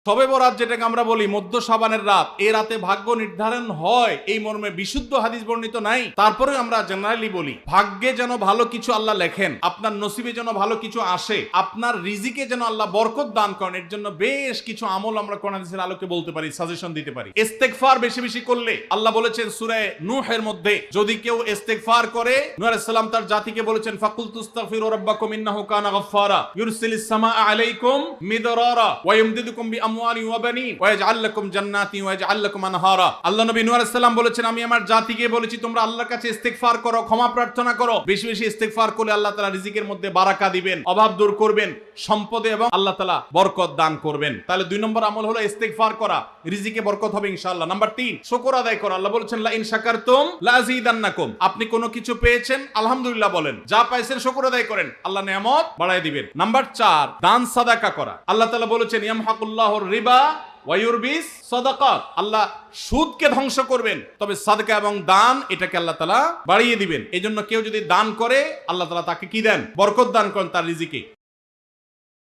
শবে বরাত যেটাকে আমরা বলি মধ্য শাবানের রাত, এই রাতে ভাগ্য নির্ধারণ হয় এই মর্মে বিশুদ্ধ হাদিস বর্ণিত নাই। তারপরে আমরা জেনারেলি বলি ভাগ্যে যেন ভালো কিছু আল্লাহ লেখেন, আপনার নসিবে যেন ভালো কিছু আসে, আপনার রিজিকে যেন আল্লাহ বরকত দান করেন, এর জন্য বেশ কিছু আমল আমরা কোরআন হাদিসের আলোকে বলতে পারি, সাজেশন দিতে পারি। ইস্তেগফার বেশি বেশি করলে আল্লাহ বলেছেন সূরা নূহের মধ্যে, যদি কেউ ইস্তেগফার করে, নূহ আলাইহিস সালাম তার জাতিকে বলেছেন ফাকুল তুস্তাগফিরু রাব্বাকুম ইন্নাহু কানা গাফফারা ইউরসিলিস সামাআ আলাইকুম মিদরারা ওয়া ইউমদিদুকুম বিআমওয়ালিন ওয়া বানিন ওয়া ইয়াজআল লাকুম জান্নাতিন ওয়া ইয়াজআল লাকুম আনহারা। আল্লাহ নবী নূহ আলাইহিস সালাম বলেছেন, আমি আমার জাতিকে বলেছি তোমরা আল্লাহর কাছে ইস্তেগফার করো, ক্ষমা প্রার্থনা করো। বেশি বেশি ইস্তেগফার করলে আল্লাহ তাআলা রিজিকের মধ্যে বারাকা দিবেন, অভাব দূর করবেন, সম্পদে এবং আল্লাহ তাআলা বরকত দান করবেন। তাহলে 2 নম্বর আমল হলো ইস্তেগফার করা, রিজিকে বরকত হবে ইনশাআল্লাহ। নাম্বার 3, শুকর আদায় করা। আল্লাহ বলেছেন লা ইন শাকারতুম লা আযীদান্নাকুম, আপনি কোনো কিছু পেয়েছেন আলহামদুলিল্লাহ বলেন, যা পাইছেন শুকর আদায় করেন, আল্লাহ নিয়ামত বাড়ায় দিবেন। নাম্বার 4, দান সাদাকা করা। আল্লাহ তাআলা বলেছেন ইয়ামহাকুল্লাহুর রিবা ওয়া ইউরবিস সাদাকাত, আল্লাহ সুদকে ধ্বংস করবেন, তবে সাদকা এবং দান এটাকে আল্লাহ তাআলা বাড়িয়ে দিবেন। এজন্য কেউ যদি দান করে আল্লাহ তাআলা তাকে কি দেন? বরকত দান করেন তার রিজিকে।